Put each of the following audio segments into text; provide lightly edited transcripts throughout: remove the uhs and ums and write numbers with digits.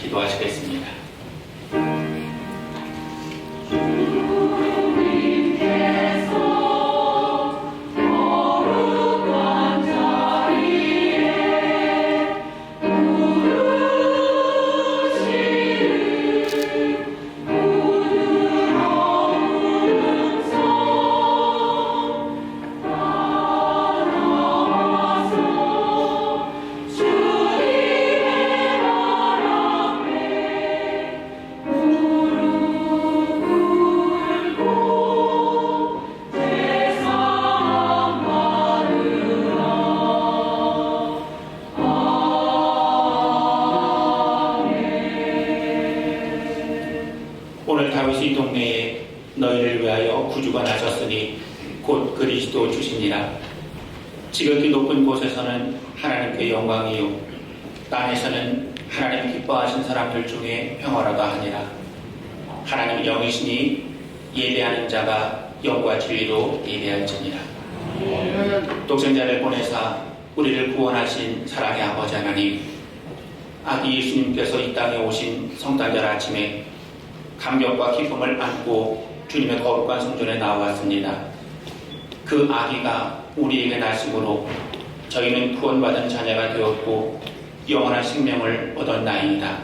기도하시겠습니다. 오늘 다윗이 이 동네에 너희를 위하여 구주가 나셨으니 곧 그리스도 주시니라. 지극히 높은 곳에서는 하나님께 영광이요 땅에서는 하나님 기뻐하신 사람들 중에 평화로다 하니라. 하나님 영이시니 예배하는 자가 영과 진리로 예배할지니라. 독생자를 보내사 우리를 구원하신 사랑의 아버지 하나님, 아기 예수님께서 이 땅에 오신 성탄절 아침에 감격과 기쁨을 안고 주님의 거룩한 성전에 나왔습니다. 그 아기가 우리에게 나심으로 저희는 구원받은 자녀가 되었고 영원한 생명을 얻었나이다.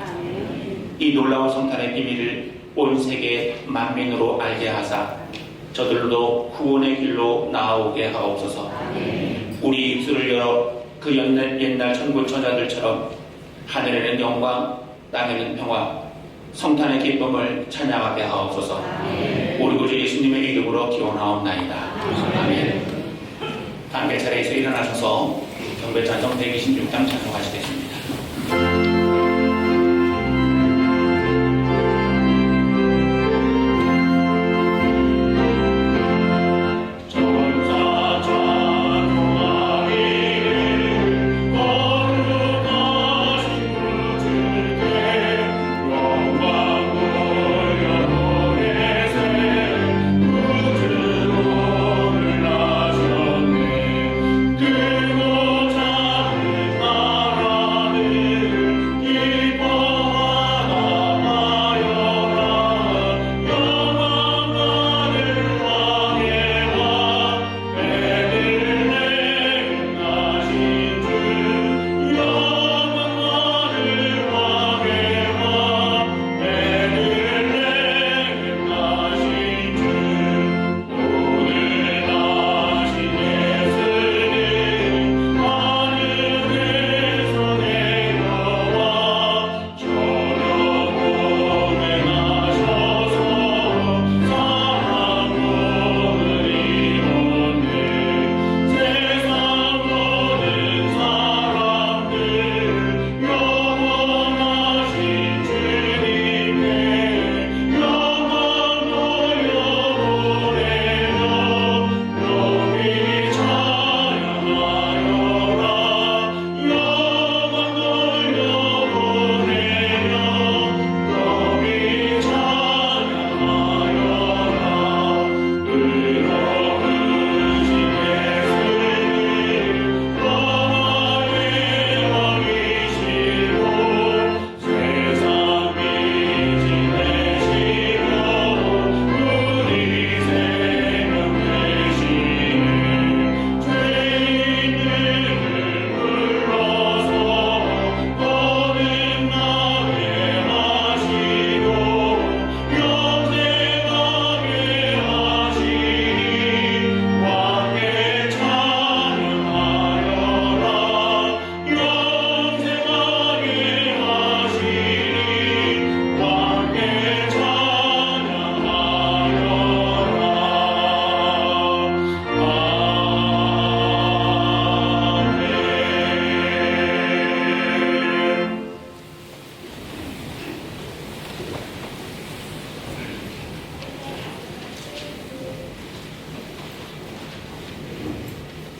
이 놀라운 성탄의 비밀을 온 세계 만민으로 알게 하사 저들도 구원의 길로 나아오게 하옵소서. 우리 입술을 열어 그 옛날 천국 처자들처럼 하늘에는 영광, 땅에는 평화, 성탄의 기쁨을 찬양하게 하옵소서. 우리 구주 예수님의 이름으로 기원하옵나이다. 아멘. 단계 차례에서 일어나셔서 경배 찬송 126장 찬송하시겠습니다.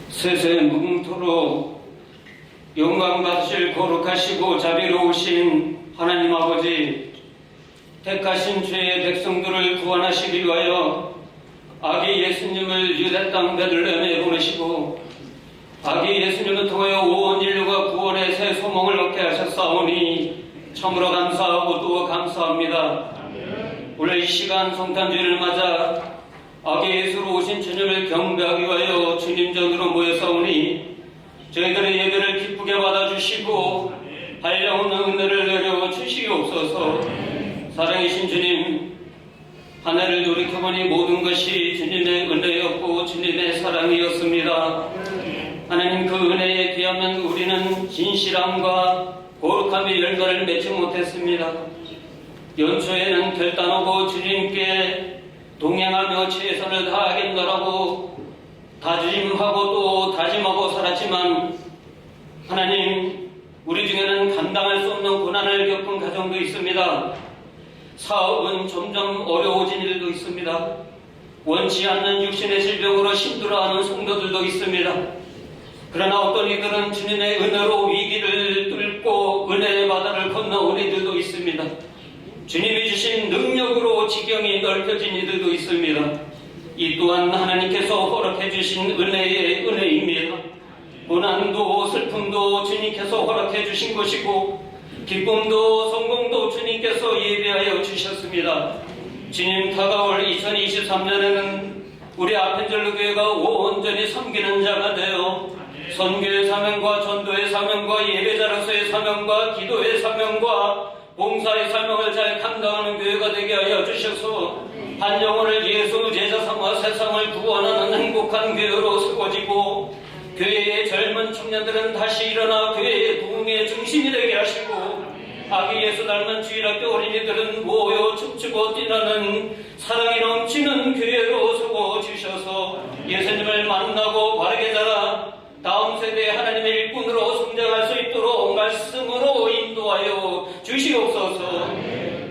세세 무궁토록 영광 받으실 거룩하시고 자비로우신 하나님 아버지, 택하신 주의 백성들을 구원하시기 위하여 아기 예수님을 유대 땅 베들레헴에 보내시고 아기 예수님을 통하여 온 인류가 구원의 새 소망을 얻게 하셨사오니 참으로 감사하고 또 감사합니다. 오늘 이 시간 성탄주일을 맞아 아기 예수로 오신 주님을 경배하기 위하여 주님 전으로 모여사오니 저희들의 예배를 기쁘게 받아주시고 한량없는 은혜를 내려 주시옵소서. 사랑이신 주님, 한 해를 돌이켜보니 모든 것이 주님의 은혜였고 주님의 사랑이었습니다. 하나님, 그 은혜에 비하면 우리는 진실함과 거룩함의 열매를 맺지 못했습니다. 연초에는 결단하고 주님께 동행하며 최선을 다하겠노라고 다짐하고 또 다짐하고 살았지만, 하나님, 우리 중에는 감당할 수 없는 고난을 겪은 가정도 있습니다. 사업은 점점 어려워진 일도 있습니다. 원치 않는 육신의 질병으로 힘들어하는 성도들도 있습니다. 그러나 어떤 이들은 주님의 은혜로 위기를 뚫고 은혜의 바다를 건너온 이들도 있습니다. 주님이 주신 능력으로 지경이 넓혀진 이들도 있습니다. 이 또한 하나님께서 허락해 주신 은혜의 은혜입니다. 고난도 슬픔도 주님께서 허락해 주신 것이고, 기쁨도 성공도 주님께서 예비하여 주셨습니다. 주님, 다가올 2023년에는 우리 아펜젤로 교회가 온전히 섬기는 자가 되어 선교의 사명과 전도의 사명과 예배자로서의 사명과 기도의 사명과 봉사의 사명을 잘 감당하는 교회가 되게 하여 주셔서 한 영혼을 예수 제자 삼아 세상을 구원하는 행복한 교회로 세워지고, 교회의 젊은 청년들은 다시 일어나 교회의 부흥의 중심이 되게 하시고, 아기 예수 닮은 주일학교 어린이들은 모여 춤추고 뛰는 사랑이 넘치는 교회로 세워주셔서 예수님을 만나고 바르게 자라 다음 세대의 하나님의 일꾼으로 성장할 수 있도록 말씀으로 인도하여 주시옵소서.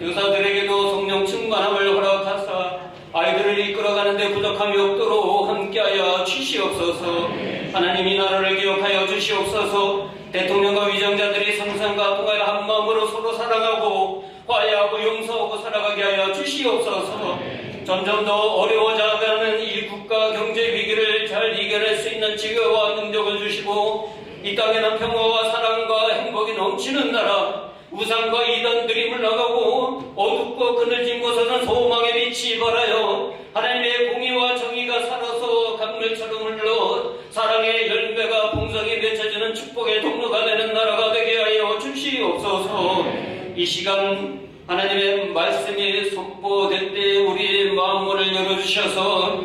교사들에게도 성령 충만함을 허락하사 아이들을 이끌어가는데 부족함이 없도록 함께하여 주시옵소서. 하나님, 이 나라를 기억하여 주시옵소서. 대통령과 위정자들이 상상과 통하여 한 마음으로 서로 사랑하고 화해하고 용서하고 살아가게 하여 주시옵소서. 점점 더 어려워져가는 이 국가 경제 위기를 잘 이겨낼 수 있는 지혜와 능력을 주시고, 이 땅에는 평화와 사랑과 행복이 넘치는 나라, 우상과 이단들이 물러가고 어둡고 그늘진 곳에는 소망의 빛이 발하여 하나님의 공의와 정의가 살아서 강물처럼 흘러 사랑의 열매가 풍성히 맺혀지는 축복의 통로가 되는 나라가 되게 하여 주시옵소서. 이 시간 하나님의 말씀이 선포될 때 우리의 마음문을 열어주셔서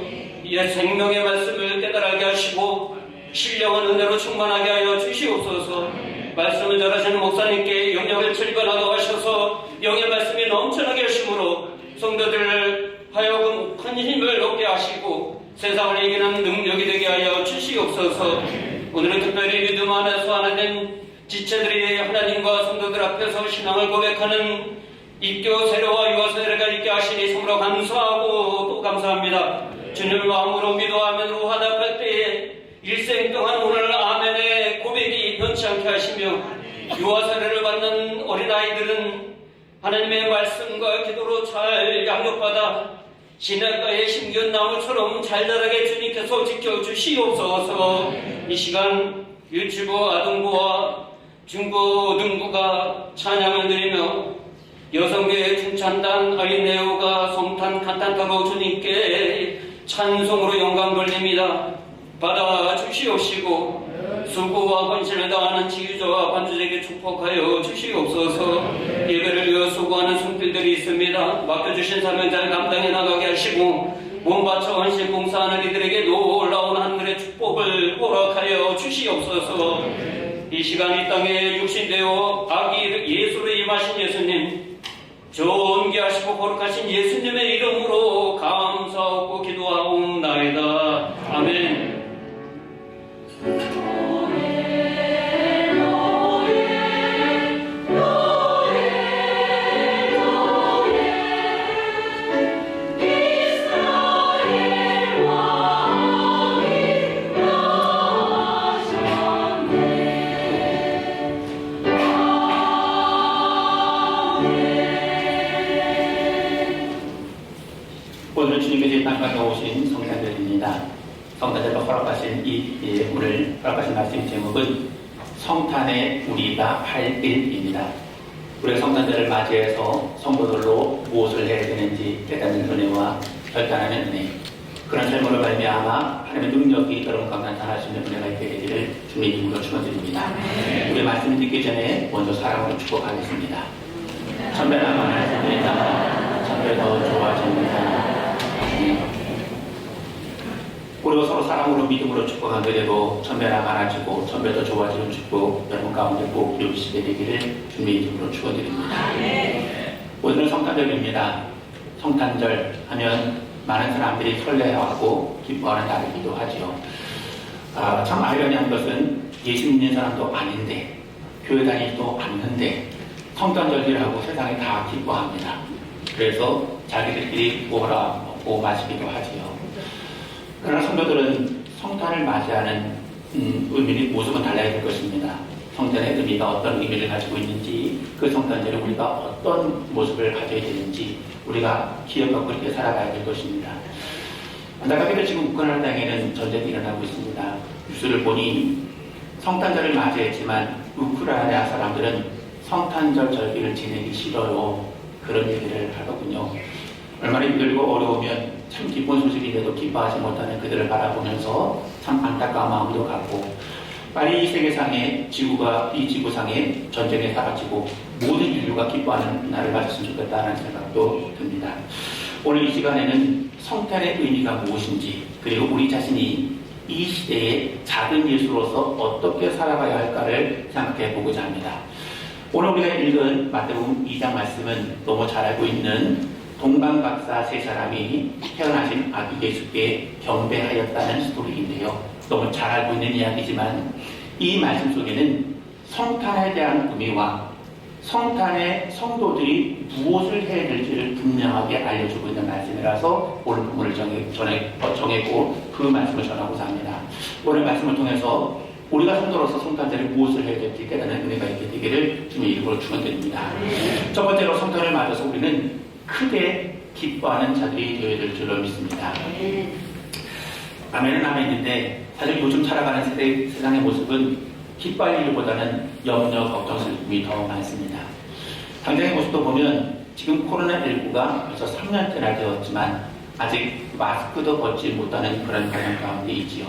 생명의 말씀을 깨달게 하시고 신령한 은혜로 충만하게 하여 주시옵소서. 말씀을 전하시는 목사님께 영역을 철거하게 하셔서 영의 말씀이 넘쳐나게 하심으로 성도들을 하여금 큰 힘을 얻게 하시고 세상을 이기는 능력이 되게 하여 주시옵소서. 오늘은 특별히 믿음 안에서 하나 된 지체들이 하나님과 성도들 앞에서 신앙을 고백하는 입교 세례와 유아 세례가 있게 하시니 참으로 감사하고 또 감사합니다. 주님을 마음으로 믿어 아멘으로 화답할 때에 일생 동안 오늘 아멘의 고백이 변치 않게 하시며 유아 세례를 받는 어린아이들은 하나님의 말씀과 기도로 잘 양육받아 시냇가의 심기운 나무처럼 잘 자라게 주님께서 지켜주시옵소서. 이 시간 유치부 아동부와 중고 등부가 찬양을 드리며 여성교회 중찬단 아이네오가 성탄 간단타로 주님께 찬송으로 영광 돌립니다. 받아 주시옵시고 수고와 헌신을 다하는 지휘자와 반주자에게 축복하여 주시옵소서. 예배를 위해 수고하는 손길들이 있습니다. 맡겨주신 사명 잘 감당해 나가게 하시고 몸 바쳐 헌신 봉사하는 이들에게 놀라운 하늘의 축복을 허락하여 주시옵소서. 이 시간 이 땅에 육신되어 아기 예수로 임하신 예수님, 존귀하시고 거룩하신 예수님의 이름으로 감사하고 기도하옵나이다. 아멘. 오늘 주님께서 땅까지 오신 성탄절입니다. 성탄절로 허락하신 오늘 허락하신 말씀 제목은 성탄에 우리가 할 일입니다. 우리가 성탄절을 맞이해서 성도들로 무엇을 해야 되는지 깨닫는 은혜와 결단하는 은혜, 그런 삶으로 말미암아 하나님의 능력이 여러분 가운데 나타날 수 있는 은혜가 있게 되기를 주님 이름으로 축원드립니다. 우리 말씀을 듣기 전에 먼저 사랑으로 축복하겠습니다. 천배나 만났습니다. 천배 더 좋아집니다. 우리가 서로 사랑으로 믿음으로 축복하게 되고 천배나 많아지고 천배 더 좋아지는 축복 여러분 가운데 꼭 이루시게 되기를 주님 이름으로 축원드립니다. 오늘은 성탄절입니다. 성탄절 하면 많은 사람들이 설레하고 기뻐하는 날이기도 하죠. 참 아이러니한 것은 예수 믿는 사람도 아닌데 교회 다니지도 않는데 성탄절이라고 세상에 다 기뻐합니다. 그래서 자기들끼리 구워라 먹고 마시기도 하지요. 그러나 성도들은 성탄을 맞이하는 의미는 모습은 달라야 될 것입니다. 성탄의 의미가 어떤 의미를 가지고 있는지, 그 성탄절에 우리가 어떤 모습을 가져야 되는지 우리가 기억하고 그렇게 살아가야 될 것입니다. 안타깝게도 지금 우크라이나 땅에는 전쟁이 일어나고 있습니다. 뉴스를 보니 성탄절을 맞이했지만 우크라이나 사람들은 성탄절 절기를 지내기 싫어요. 그런 얘기를 하더군요. 얼마나 힘들고 어려우면 참 기쁜 소식인데도 기뻐하지 못하는 그들을 바라보면서 참 안타까운 마음도 갖고, 빨리 이 세계상에 이 지구상에 전쟁에 사라지고 모든 인류가 기뻐하는 날을 맞았으면 좋겠다는 생각도 듭니다. 오늘 이 시간에는 성탄의 의미가 무엇인지, 그리고 우리 자신이 이 시대의 작은 예수로서 어떻게 살아가야 할까를 생각해 보고자 합니다. 오늘 우리가 읽은 마태복음 2장 말씀은 너무 잘 알고 있는 동방박사 세 사람이 태어나신 아기 예수께 경배하였다는 스토리인데요. 너무 잘 알고 있는 이야기지만 이 말씀 속에는 성탄에 대한 의미와 성탄의 성도들이 무엇을 해야 될지를 분명하게 알려주고 있는 말씀이라서 오늘 본문을 정했고 그 말씀을 전하고자 합니다. 오늘 말씀을 통해서 우리가 성도로서 성탄절에 무엇을 해야 될지 깨닫는 은혜가 있게 되기를 주님의 이름으로 축원드립니다. 첫 번째로 성탄을 맞아서 우리는 크게 기뻐하는 자들이 되어야 될 줄로 믿습니다. 아멘은 아멘인데 사실 요즘 살아가는 세상의 모습은 기뻐할 일보다는 염려, 걱정, 슬픔이 더 많습니다. 당장의 모습도 보면 지금 코로나19가 벌써 3년째나 되었지만 아직 마스크도 벗지 못하는 그런 과정 가운데 있지요.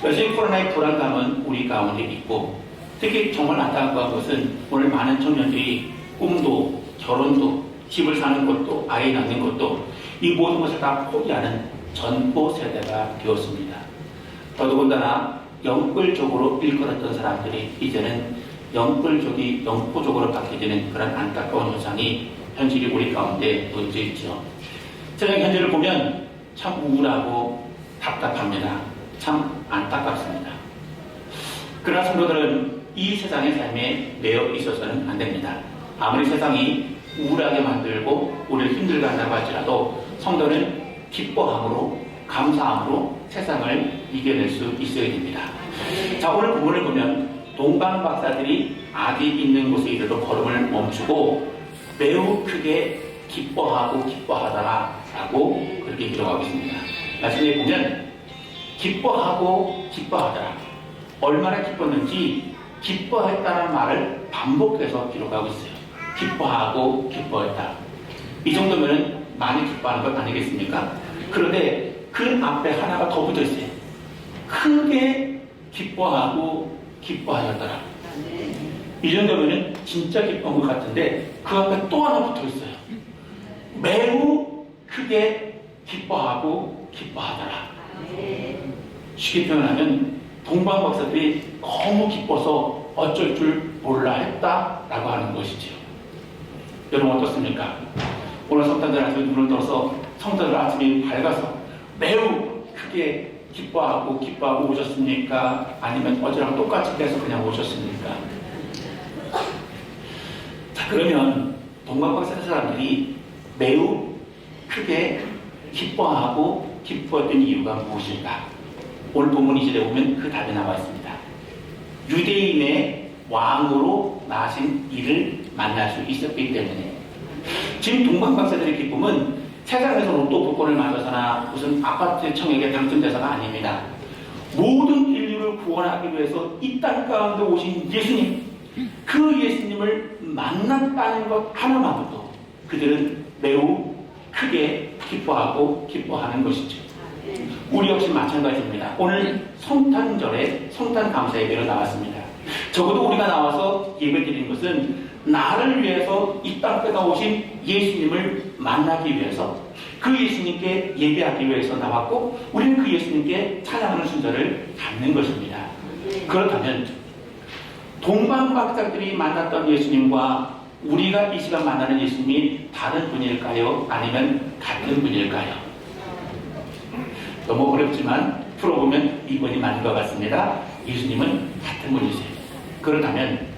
여전히 코로나의 불안감은 우리 가운데 있고, 특히 정말 안타까운 것은 오늘 많은 청년들이 꿈도 결혼도 집을 사는 것도 아이 낳는 것도 이 모든 것을 다 포기하는 전포 세대가 되었습니다. 더더군다나 영끌적으로 일컬었던 사람들이 이제는 영포적으로 바뀌어지는 그런 안타까운 현상이 현실이 우리 가운데 놓여져 있죠. 세상 현실을 보면 참 우울하고 답답합니다. 참 안타깝습니다. 그러나 성도들은 이 세상의 삶에 매여 있어서는 안 됩니다. 아무리 세상이 우울하게 만들고 우리를 힘들게 한다고 할지라도 성도는 기뻐함으로, 감사함으로 세상을 이겨낼 수 있어야 됩니다. 자, 오늘 본문을 보면 동방박사들이 아기 있는 곳에 이르러 걸음을 멈추고 매우 크게 기뻐하더라 라고 그렇게 기록하고 있습니다. 말씀에 보면 기뻐하더라, 얼마나 기뻤는지 기뻐했다는 말을 반복해서 기록하고 있어요. 기뻐했다. 이 정도면 많이 기뻐하는 것 아니겠습니까? 그런데 그 앞에 하나가 더 붙어 있어요. 크게 기뻐하였더라. 이 정도면 진짜 기뻐한 것 같은데 그 앞에 또 하나 붙어 있어요. 매우 크게 기뻐하더라. 쉽게 표현하면 동방박사들이 너무 기뻐서 어쩔 줄 몰라 했다라고 하는 것이죠. 여러분 어떻습니까? 오늘 성탄절 아침에 눈을 떠서 성탄절 아침이 밝아서 매우 크게 기뻐하고 오셨습니까? 아니면 어제랑 똑같이 돼서 그냥 오셨습니까? 자, 그러면 동방박사 사람들이 매우 크게 기뻐했던 이유가 무엇일까? 오늘 본문 2절에 보면 그 답이 나와 있습니다. 유대인의 왕으로 나신 이를 만날 수 있었기 때문에. 지금 동방박사들의 기쁨은 세상에서 로또 복권을 맞아서나 무슨 아파트 청약에 당첨돼서가 아닙니다. 모든 인류를 구원하기 위해서 이 땅 가운데 오신 예수님, 그 예수님을 만났다는 것 하나만으로도 그들은 매우 크게 기뻐하고 기뻐하는 것이죠. 우리 역시 마찬가지입니다. 오늘 성탄절에 성탄 감사 예배로 나왔습니다. 적어도 우리가 나와서 예배드리는 것은 나를 위해서 이 땅에 오신 예수님을 만나기 위해서, 그 예수님께 예배하기 위해서 나왔고, 우리는 그 예수님께 찬양하는 순서를 갖는 것입니다. 그렇다면 동방박사들이 만났던 예수님과 우리가 이 시간 만나는 예수님이 다른 분일까요? 아니면 같은 분일까요? 너무 어렵지만 풀어보면 이분이 맞는 것 같습니다. 예수님은 같은 분이세요. 그렇다면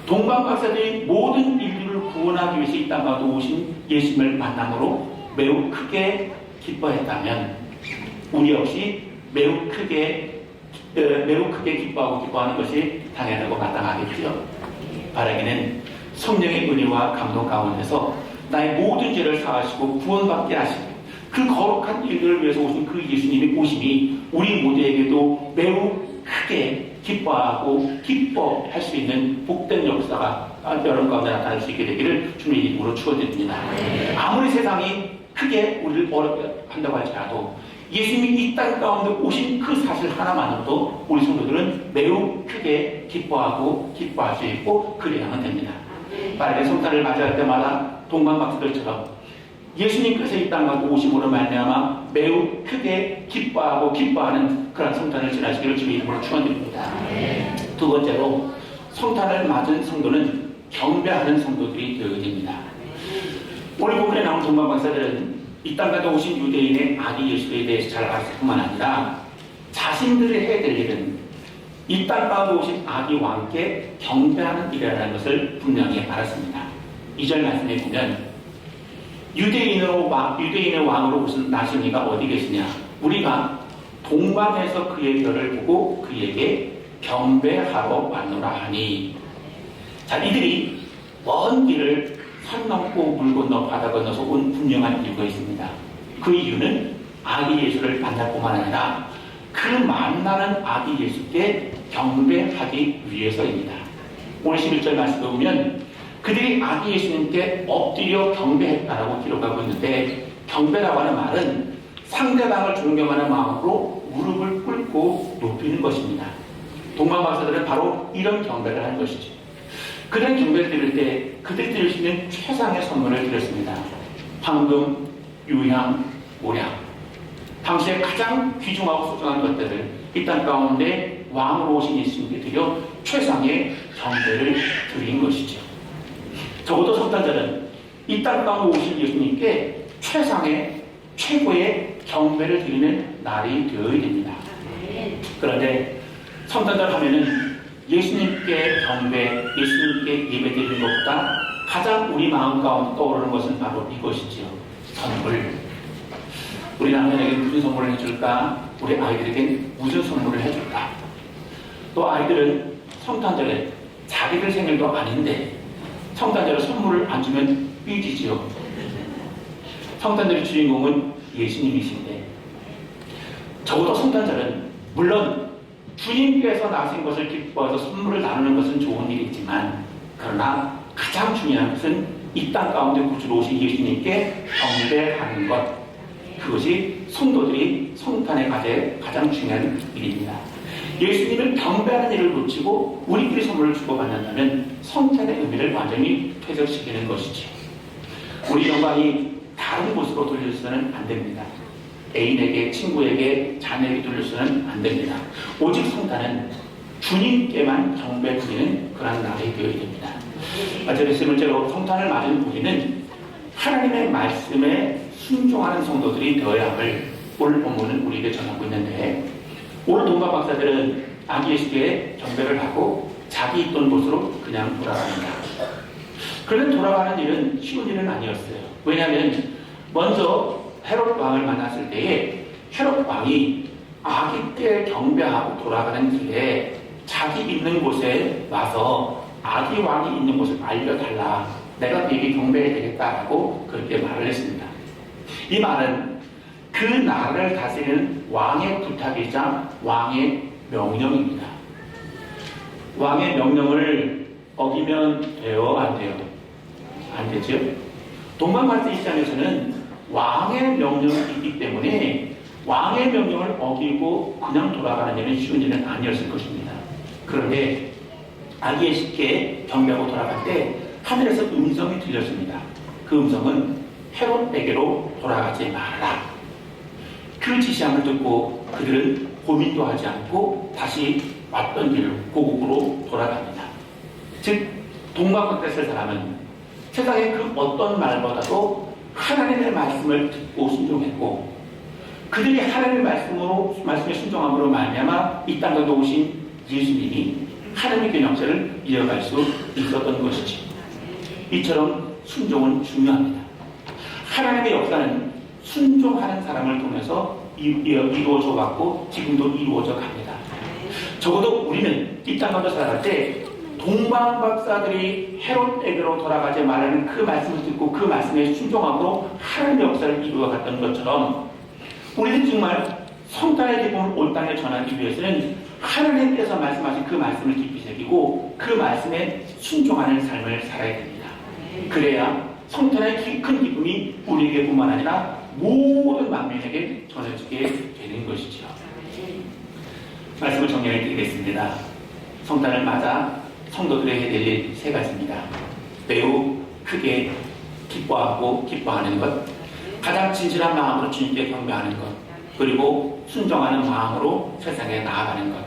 동방박사들이 모든 인류를 구원하기 위해서 이 땅에 오신 예수님을 만남으로 매우 크게 기뻐했다면, 우리 역시 매우 크게 기뻐하고 기뻐하는 것이 당연하고 마땅하겠죠. 바라기는 성령의 은혜와 감동 가운데서 나의 모든 죄를 사하시고 구원받게 하시고 그 거룩한 일들을 위해서 오신 그 예수님의 오심이 우리 모두에게도 매우 크게 기뻐하고 기뻐할 수 있는 복된 역사가 여러분 가운데 나타날 수 있게 되기를 주님의 이름으로 축원드립니다. 아무리 세상이 크게 우리를 어렵게 한다고 할지라도 예수님이 이 땅 가운데 오신 그 사실 하나만으로도 우리 성도들은 매우 크게 기뻐하고 기뻐할 수 있고 그래야만 됩니다. 빠르게 성탄을 맞이할 때마다 동방박사들처럼 예수님께서 이 땅 가운데 오심으로 말미암아 매우 크게 기뻐하고 기뻐하는 그런 성탄을 지나시기를 주의 이름으로 축원드립니다. 두 번째로 성탄을 맞은 성도는 경배하는 성도들이 되어야 됩니다. 오늘 본문에 나온 동방박사들은 이 땅 가운데 오신 유대인의 아기 예수에 대해서 잘 알았을 뿐만 아니라 자신들이 해야 될 일은 이 땅 가운데 오신 아기 왕께 경배하는 일이라는 것을 분명히 알았습니다. 2절 말씀에 보면 유대인의 왕으로 오신 나시니가 어디 계시냐? 우리가 동방에서 그의 별을 보고 그에게 경배하러 왔노라 하니. 자, 이들이 먼 길을 산 넘고 물 건너 바다 건너서 온 분명한 이유가 있습니다. 그 이유는 아기 예수를 만날 뿐만 아니라 그 만나는 아기 예수께 경배하기 위해서입니다. 오늘 11절 말씀에 보면 그들이 아기 예수님께 엎드려 경배했다라고 기록하고 있는데, 경배라고 하는 말은 상대방을 존경하는 마음으로 무릎을 꿇고 높이는 것입니다. 동방박사들은 바로 이런 경배를 하는 것이죠. 그들은 경배를 드릴 때 그들이 드릴 수 있는 최상의 선물을 드렸습니다. 황금, 유향, 모량, 당시에 가장 귀중하고 소중한 것들을 이 땅 가운데 왕으로 오신 예수님께 드려 최상의 경배를 드린 것이죠. 적어도 성탄절은 이 땅 가운데 오신 예수님께 최고의 경배를 드리는 날이 되어야 됩니다. 그런데 성탄절 하면은 예수님께 경배, 예수님께 예배드리는 것보다 가장 우리 마음 가운데 떠오르는 것은 바로 이것이지요. 선물. 우리 남편에게 무슨 선물을 해줄까? 우리 아이들에게 무슨 선물을 해줄까? 또 아이들은 성탄절에 자기들 생일도 아닌데 성탄절에 선물을 안 주면 삐지지요. 성탄절의 주인공은 예수님이신데, 적어도 성탄절은 물론 주님께서 나신 것을 기뻐해서 선물을 나누는 것은 좋은 일이지만, 그러나 가장 중요한 것은 이 땅 가운데 구주로 오신 예수님께 경배하는 것, 그것이 성도들이 성탄에 가장 중요한 일입니다. 예수님을 경배하는 일을 놓치고 우리끼리 선물을 주고받는다면 성탄의 의미를 완전히 퇴색시키는 것이죠. 우리 영광이 다른 곳으로 돌려서는 안 됩니다. 애인에게, 친구에게, 자녀에게 돌려서는 안 됩니다. 오직 성탄은 주님께만 경배 드리는 그런 날이 되어야 됩니다. 세 번째로 성탄을 맞은 우리는 하나님의 말씀에 순종하는 성도들이 되어야 함을 오늘 본문은 우리에게 전하고 있는데, 오늘 동방박사들은 아기 예수께 경배를 하고 자기 있던 곳으로 그냥 돌아갑니다. 그런데 돌아가는 일은 쉬운 일은 아니었어요. 왜냐하면 먼저 헤롯 왕을 만났을 때에 헤롯 왕이 아기께 경배하고 돌아가는 길에 자기 있는 곳에 와서 아기 왕이 있는 곳을 알려달라, 내가 그에게 경배해야 되겠다라고 그렇게 말을 했습니다. 이 말은 그 나라를 다스리는 왕의 부탁이자 왕의 명령입니다. 왕의 명령을 어기면 돼요? 안 돼요? 안 되죠? 동방박사 입장에서는 왕의 명령이 있기 때문에 왕의 명령을 어기고 그냥 돌아가는 일은 쉬운 일은 아니었을 것입니다. 그런데 아기의 쉽게 경배하고 돌아갈 때 하늘에서 음성이 들렸습니다. 그 음성은 헤롯에게로 돌아가지 말아라. 그 지시함을 듣고 그들은 고민도 하지 않고 다시 왔던 길로 고국으로 돌아갑니다. 즉 동방박사의 사람은 세상의 그 어떤 말보다도 하나님의 말씀을 듣고 순종했고 그들이 하나님의 말씀에 순종함으로 말미암아 이 땅에 오신 예수님이 하나님의 경영체를 이어갈 수 있었던 것이지. 이처럼 순종은 중요합니다. 하나님의 역사는 순종하는 사람을 통해서 이루어져 왔고 지금도 이루어져 갑니다. 적어도 우리는 이 땅 가운데 살아갈 때 동방박사들이 헤롯에게로 돌아가지 말라는 그 말씀을 듣고 그 말씀에 순종함으로 하나님의 역사를 이루어갔던 것처럼 우리는 정말 성탄의 기쁨을 온 땅에 전하기 위해서는 하나님께서 말씀하신 그 말씀을 깊이 새기고 그 말씀에 순종하는 삶을 살아야 됩니다. 그래야 성탄의 큰 기쁨이 우리에게뿐만 아니라 모든 만민에게 전해지게 되는 것이죠. 말씀을 정리해 드리겠습니다. 성탄을 맞아 성도들에게 해야 될 일 세 가지입니다. 매우 크게 기뻐하고 기뻐하는 것, 가장 진실한 마음으로 주님께 경배하는 것, 그리고 순종하는 마음으로 세상에 나아가는 것.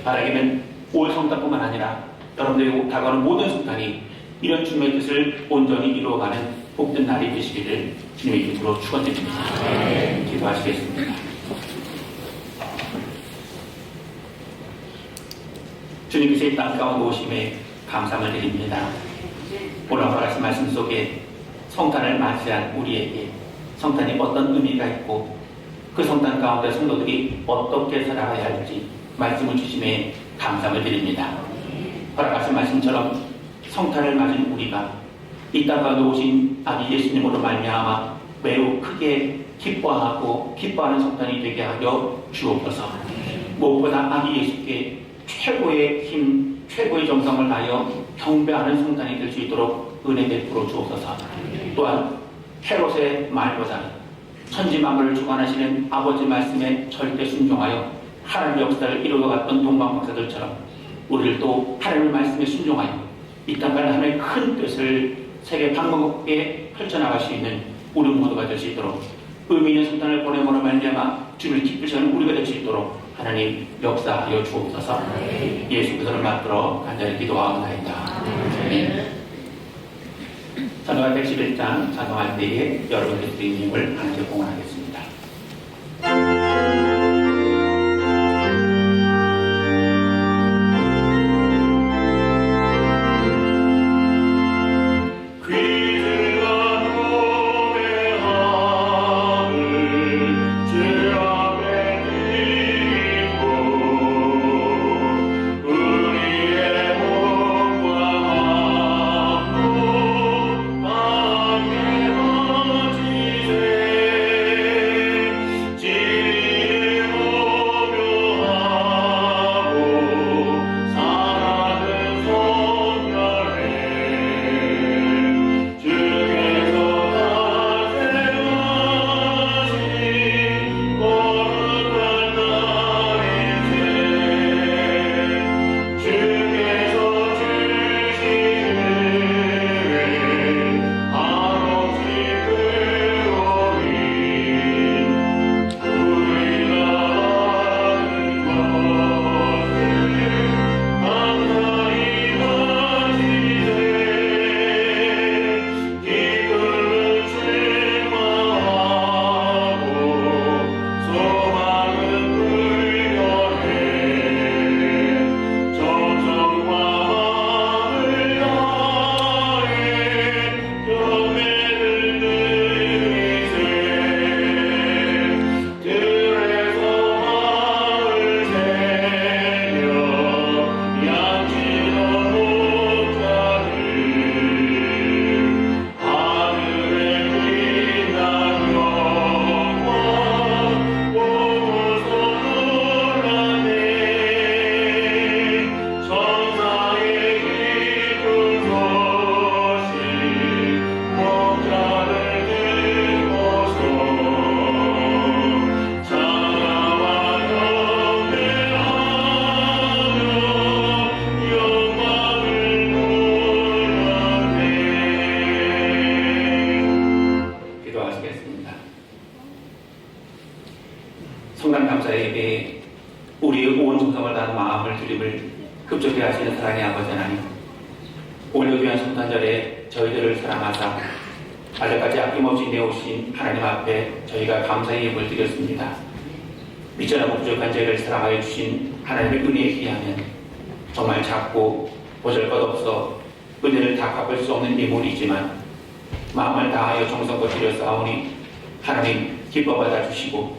바라기는 올 성탄뿐만 아니라 여러분들이 다가오는 모든 성탄이 이런 주님의 뜻을 온전히 이루어가는 복된 날이 되시기를 주님의 이름으로 축원드립니다. 기도하시겠습니다. 주님께서 이 땅 가운데 오심에 감사를 드립니다. 오늘 허락하신 말씀 속에 성탄을 맞이한 우리에게 성탄이 어떤 의미가 있고 그 성탄 가운데 성도들이 어떻게 살아가야 할지 말씀을 주심에 감사를 드립니다. 허락하신 말씀처럼 성탄을 맞은 우리가 이 땅 가운데 오신 아기 예수님으로 말미암아 매우 크게 기뻐하고 기뻐하는 성탄이 되게 하여 주옵소서. 무엇보다 아기 예수께 최고의 힘, 최고의 정성을 다하여 경배하는 성탄이 될 수 있도록 은혜 베풀어 주옵소서. 또한 헤롯의 말보다 천지 만물을 주관하시는 아버지 말씀에 절대 순종하여 하나님의 역사를 이루어갔던 동방박사들처럼 우리를 또 하나님의 말씀에 순종하여 이 땅과 하나님의 큰 뜻을 세계 방법에 펼쳐나갈 수 있는 우리 모두가 될 수 있도록 의미 있는 성탄을 보내므로 말미암아 주님을 기쁘시는 우리가 될 수 있도록 하나님 역사하여 주옵소서. 예수 그리스도를 받들어 간절히 기도하옵나이다. 아멘. 찬송가 111장 찬송할 때에 여러분의 주님을 하나님께 공헌하겠습니다. 내 정성을 다한 마음을 드림을 급족해 하시는 사랑의 아버지 하나님, 오늘 귀한 성탄절에 저희들을 사랑하사 아직까지 아낌없이 내오신 하나님 앞에 저희가 감사의 예물을 드렸습니다. 미천하고 부족한 저희를 사랑하여 주신 하나님의 은혜에 비하면 정말 작고 보잘것없어 은혜를 다 갚을 수 없는 예물이지만 마음을 다하여 정성껏 드려 싸우니 하나님 기뻐 받아주시고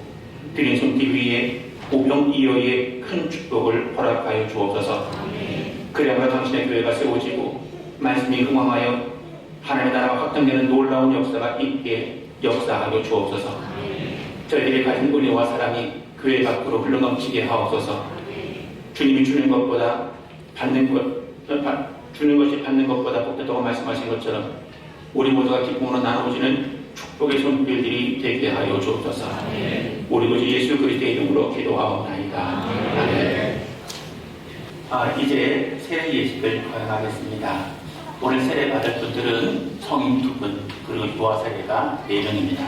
드린 손길 위에 오병이어의 큰 축복을 허락하여 주옵소서. 그래야만 당신의 교회가 세워지고 말씀이 흥황하여 하나님의 나라가 확장되는 놀라운 역사가 있게 역사하여 주옵소서. 저희들이 가진 은혜와 사랑이 교회 밖으로 흘러넘치게 하옵소서. 주님이 주는 것보다 받는 주는 것이 받는 것보다 복되다고 말씀하신 것처럼 우리 모두가 기쁨으로 나누어지는 축복의 손길들이 되게 하여 주옵소서. 우리 구주 예수 그리스도의 이름으로 기도하옵나이다. 아멘. 이제 세례 예식을 거행하겠습니다. 오늘 세례 받을 분들은 성인 2분, 그리고 유아 세례가 4명입니다.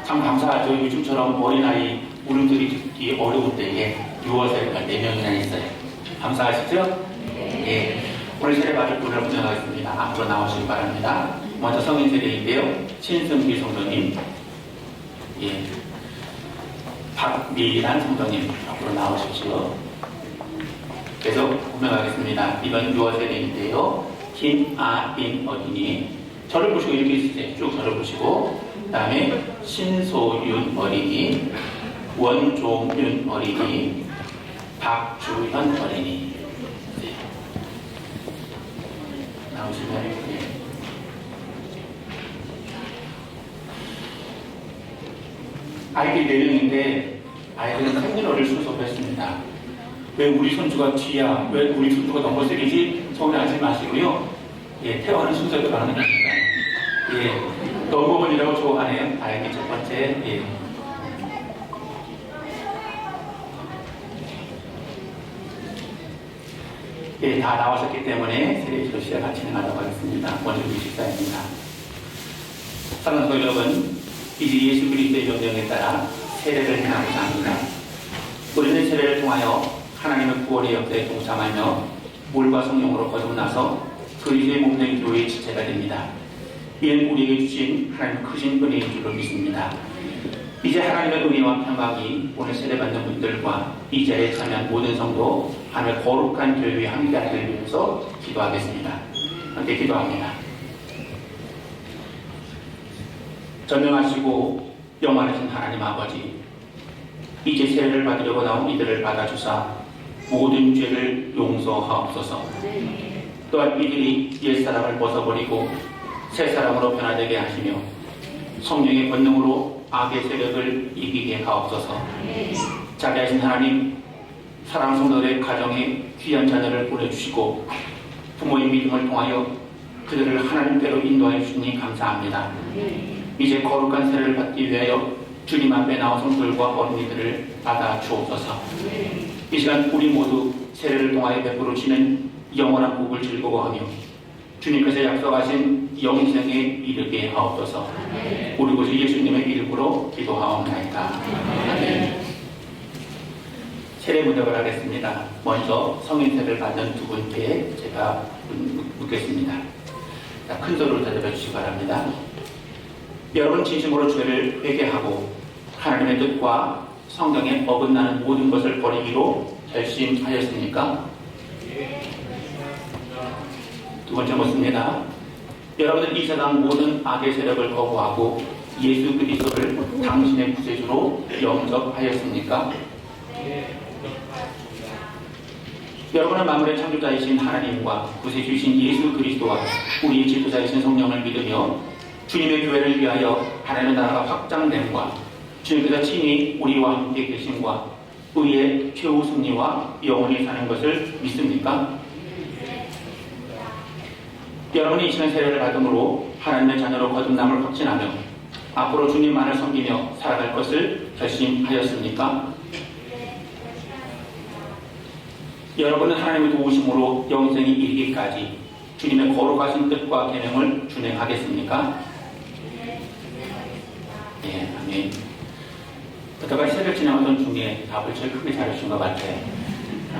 참 감사하죠. 요즘처럼 어린아이 울음들이 듣기 어려울 때에 유아 세례가 4명이나 있어요. 감사하시죠? 예. 오늘 세례 받을 분을 분양하겠습니다. 앞으로 나오시기 바랍니다. 먼저 성인 세례인데요. 신승기 성도님, 예. 박미란 성도님 앞으로 나오십시오. 계속 구명하겠습니다. 이번 유아 세례인데요. 김아인 어린이, 저를 보시고 이렇게 있으세요. 쭉 저를 보시고, 그 다음에 신소윤 어린이, 원종윤 어린이, 박주현 어린이. 네. 나오시면 네. 아이들 4명인데 아이들은 생년월일 순서로 했습니다. 왜 우리 손주가 뒤야? 왜 우리 손주가 넘어뜨리지? 서운해하지 마시고요. 예, 태어나는 순서대로 하는 겁니다. 예, 넘버원이라고 좋아하네요. 아이들 첫 번째. 예. 예, 다 나오셨기 때문에 세례식을 시작을 진행하도록 하겠습니다. 먼저 우리 식사입니다. 사랑하는 성도 여러분, 이제 예수 그리스도의 명령에 따라 세례를 행하고자 합니다. 우리는 세례를 통하여 하나님의 구원의 역사에 동참하며 물과 성령으로 거듭나서 그리스도의 몸된 교회의 지체가 됩니다. 이는 우리에게 주신 하나님 크신 은혜인 줄로 믿습니다. 이제 하나님의 은혜와 평강이 오늘 세례받는 분들과 이 자리에 참여한 모든 성도 하나님의 거룩한 교회에 함께하기를 위해서 기도하겠습니다. 함께 기도합니다. 전능하시고 영원하신 하나님 아버지, 이제 세례를 받으려고 나온 이들을 받아주사 모든 죄를 용서하옵소서. 또한 이들이 옛사람을 벗어버리고 새사람으로 변화되게 하시며 성령의 권능으로 악의 세력을 이기게 하옵소서. 자비하신 하나님, 사랑하는 성도들의 가정에 귀한 자녀를 보내주시고 부모의 믿음을 통하여 그들을 하나님께로 인도하여 주시니 감사합니다. 이제 거룩한 세례를 받기 위하여 주님 앞에 나온 성도들과 어린이들을 받아 주옵소서. 이 시간 우리 모두 세례를 통하여 베풀어지는 영원한 복을 즐거워하며 주님께서 약속하신 영생에 이르게 하옵소서. 우리 구주 예수님의 이름으로 기도하옵나이다. 아멘. 세례 문답을 하겠습니다. 먼저 성인 세례를 받는 두 분께 제가 묻겠습니다. 큰 소리로 대답해 주시기 바랍니다. 여러분 진심으로 죄를 회개하고 하나님의 뜻과 성경에 어긋나는 모든 것을 버리기로 결심하였습니까? 두 번째 묻습니다. 여러분은 이 세상 모든 악의 세력을 거부하고 예수 그리스도를 당신의 구세주로 영접하였습니까? 여러분은 만물의 창조자이신 하나님과 구세주이신 예수 그리스도와 우리의 지도자이신 성령을 믿으며 주님의 교회를 위하여 하나님의 나라가 확장됨과 주님께서 친히 우리와 함께 계심과 의의 최후 승리와 영원히 사는 것을 믿습니까? 여러분이 이 시간 세례를 받음으로 하나님의 자녀로 거듭남을 확신하며 앞으로 주님만을 섬기며 살아갈 것을 결심하였습니까? 여러분은 하나님의 도우심으로 영생이 이르기까지 주님의 거룩하신 뜻과 계명을 준행하겠습니까? 예, 아멘. 그때가 세례를 진행하던 중에 답을 제일 크게 잘해준 것 같아요.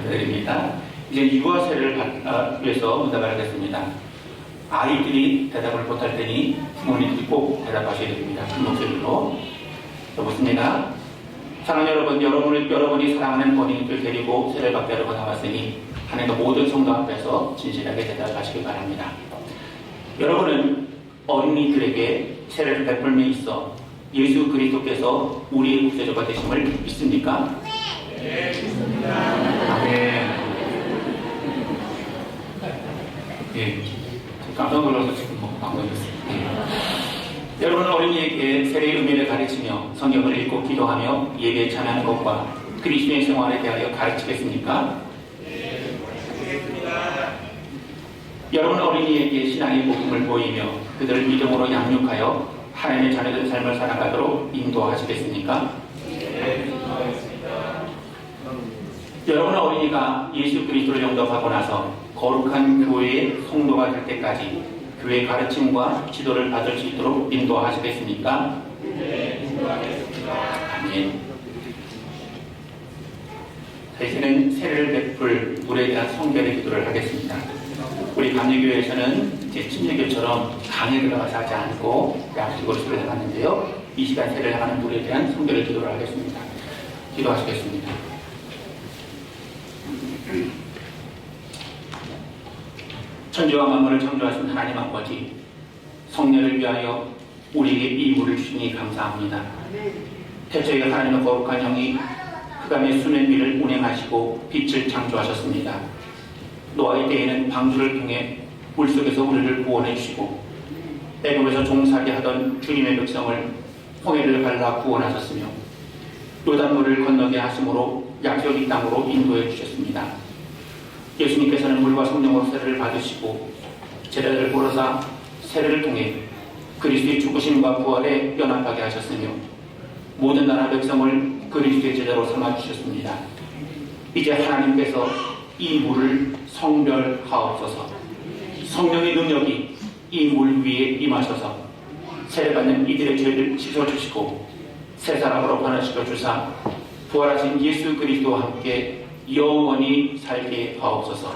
감사드립니다. 이제 유아 세례를 받기 위해서 응답을 하겠습니다. 아이들이 대답을 못할 테니 부모님들이 꼭 대답하셔야 됩니다. 큰 목소리로. 여보십니다. 사랑하는 여러분, 여러분이 사랑하는 어린이들 데리고 세례를 받게 하려고 나왔으니 하나님의 모든 성도 앞에서 진실하게 대답하시기 바랍니다. 여러분은 어린이들에게 세례를 베풀며 있어 예수 그리스도께서 우리의 구세주가 되심을 믿습니까? 네, 믿습니다. 아멘. 예, 깜짝 놀라서 지금 방송했습니다. 여러분은 어린이에게 세례의 의미를 가르치며 성경을 읽고 기도하며 예배에 참여하는 것과 그리스도의 생활에 대하여 가르치겠습니까? 네, 가르치겠습니다. 여러분 어린이에게 신앙의 복음을 보이며 그들을 믿음으로 양육하여 하나님의 자녀들의 삶을 살아가도록 인도하시겠습니까? 네, 인도하겠습니다. 여러분 어린이가 예수 그리스도를 영접하고 나서 거룩한 교회의 성도가 될 때까지 교회 가르침과 지도를 받을 수 있도록 인도하시겠습니까? 네, 인도하겠습니다. 아멘. 이제는 세례를 베풀 물에 대한 성결의 기도를 하겠습니다. 우리 감리교회에서는 이제 침례교처럼 강에 들어가서 하지 않고 약식으로 수련을 하는데요. 이 시간 세례를 하는 물에 대한 성결의 기도를 하겠습니다. 기도하시겠습니다. 천지와 만물을 창조하신 하나님 아버지, 성령을 위하여 우리에게 이 물을 주시니 감사합니다. 태초에 하나님의 거룩한 영이 흑암의 수면 위를 운행하시고 빛을 창조하셨습니다. 노아의 때에는 방주를 통해 물속에서 우리를 구원해 주시고 애굽에서 종살이 하던 주님의 백성을 홍해를 갈라 구원하셨으며 요단물을 건너게 하심으로 약속의 땅으로 인도해 주셨습니다. 예수님께서는 물과 성령으로 세례를 받으시고 제자들을 부르사 세례를 통해 그리스도의 죽으심과 부활에 연합하게 하셨으며 모든 나라 백성을 그리스도의 제자로 삼아주셨습니다. 이제 하나님께서 이 물을 성별하옵소서. 성령의 능력이 이 물 위에 임하셔서 세례받는 이들의 죄를 씻어주시고 새 사람으로 변화시켜 주사 부활하신 예수 그리스도와 함께 영원히 살게 하옵소서.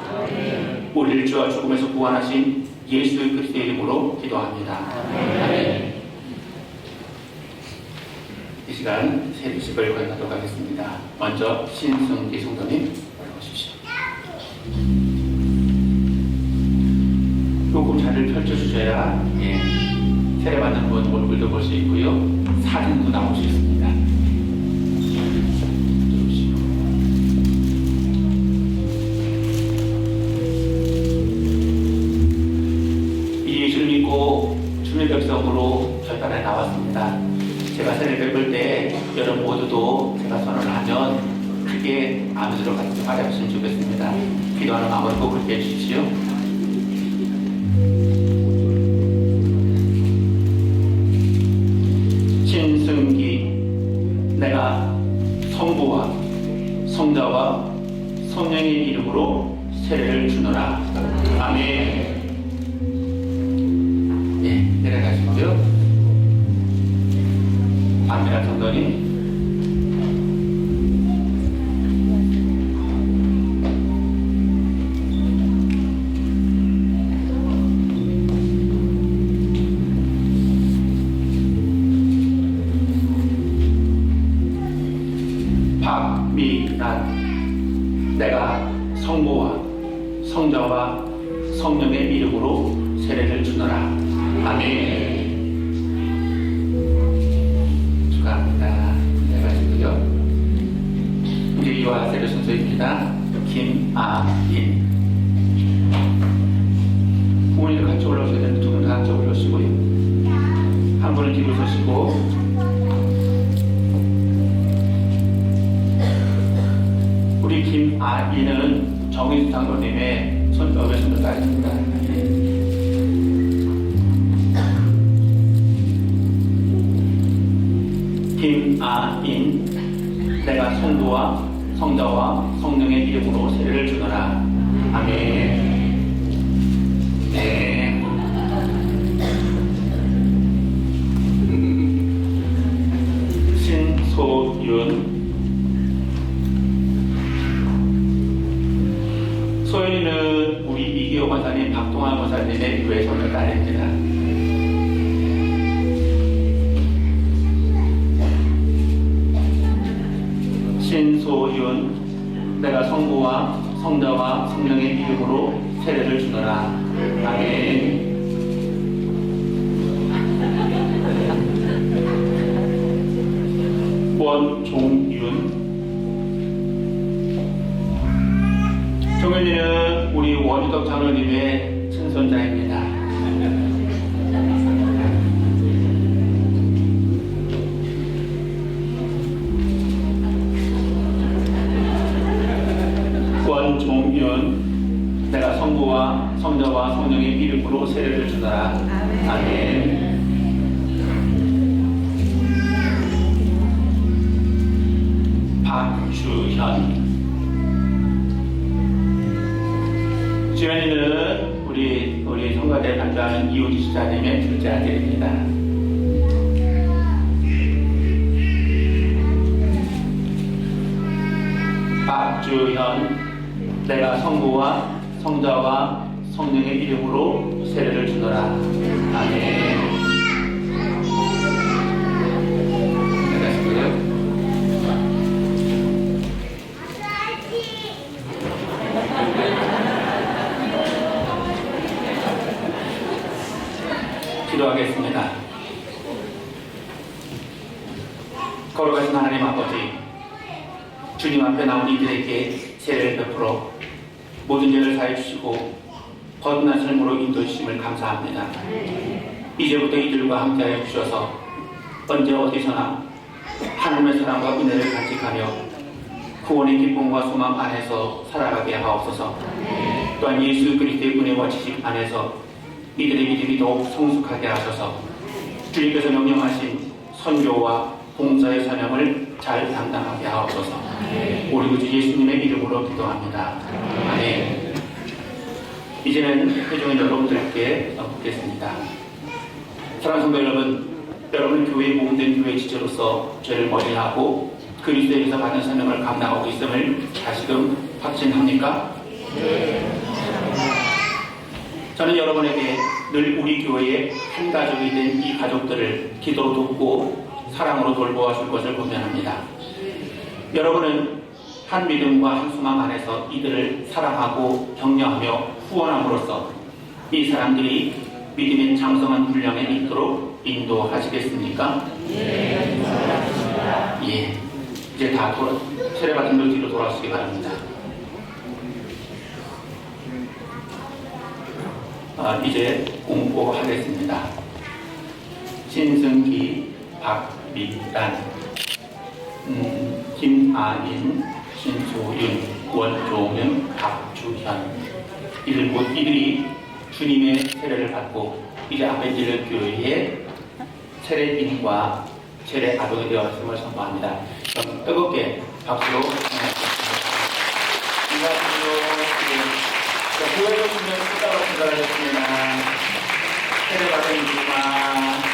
우리를 죄와 죽음에서 구원하신 예수 그리스도의 이름으로 기도합니다. 아멘. 이 시간 세례식을 건너도록 하겠습니다. 먼저 신승기 성도님 올라오십시오. 조금 자리를 펼쳐주셔야 세례받는 분 얼굴도 볼 수 있고요. 사진도 나올 수 있습니다. 예수를 믿고 주님의 백성으로 결단에 나왔습니다. 제가 세례를 베풀 때 여러분 모두도 제가 선언을 하면 크게 아멘으로 같이 활약하시면 좋겠습니다. 기도하는 마음을 꼭 그렇게 해주십시오. 신승기 내가 성부와 성자와 성령의 이름으로 세례를 주노라. 아멘. 내려가시고요. 안미라 성도님. 박미란 내가 성부와 성자와 성령의 이름으로 세례를 주노라. 아멘. 축하합니다. 내가시고요. 이제 이와 세례 순서입니다. 김아인. 부모님들 같이 올라오셔야 되는데 두 분 다 같이 올라오시고요. 한 분은 뒤로 서시고 우리 김아인은 정인수 장로님의 외손녀 딸입니다. 김아인 내가 성부와 성자와 성령의 이름으로 세례를 주노라. 아멘. 네. 신소윤 소연이는 우리 이기호 권사님, 박동환 권사님의 교회 손을 딸입니다. 신소윤, 내가 성부와 성자와 성령의 이름으로 세례를 주노라. 아멘. 원종윤, 종윤이는 우리 원유덕 장로님의 친손자입니다. 원종윤, 내가 성부와 성자와 성령의 이름으로 세례를 주노라. 아멘. 박주현, 주현이는 우리 성가대 간주하는 이우지 지사님의 둘째 아들입니다. 박주현, 내가 성부와 성자와 성령의 이름으로 세례를 주노라. 아멘. 기도하겠습니다. 거룩하신 하나님 아버지, 주님 앞에 나온 이들에게 세례를 베풀어 모든 죄를 사해 주시고 거듭난 삶으로 인도해 주심을 감사합니다. 이제부터 이들과 함께하여 주셔서 언제 어디서나 하나님의 사랑과 은혜를 간직하며 구원의 기쁨과 소망 안에서 살아가게 하옵소서. 또한 예수 그리스도의 은혜와 지식 안에서 이들의 믿음이 더욱 성숙하게 하셔서 주님께서 명령하신 선교와 봉사의 사명을 잘 감당하게 하옵소서. 우리 구주 예수님의 이름으로 기도합니다. 아멘. 이제는 회중의 여러분들께 묻겠습니다. 사랑하는 성도 여러분, 여러분은 교회에 모금된 교회 지체로서 죄를 머리하고 그리스도에게서 받은 사명을 감당하고 있음을 다시금 확신합니까? 네. 저는 여러분에게 늘 우리 교회의 한 가족이 된 이 가족들을 기도로 돕고 사랑으로 돌보아 줄 것을 권면합니다. 여러분은 한 믿음과 한 소망 안에서 이들을 사랑하고 격려하며 후원함으로써 이 사람들이 믿음의 장성한 분량에 있도록 인도하시겠습니까? 네. 예. 이제 다 세례받은 들 뒤로 돌아오시기 바랍니다. 이제 공고하겠습니다. 신승기, 박미란, 김아인, 신소윤, 원종윤, 박주현, 이들이 주님의 세례를 받고 이제 아벤젤러 교회의 세례인과 세례 아동이 되었음을 선포합니다. 그럼 뜨겁게 박수로 교회로 주면 수다가 들어가겠습니다. 세례받은 이마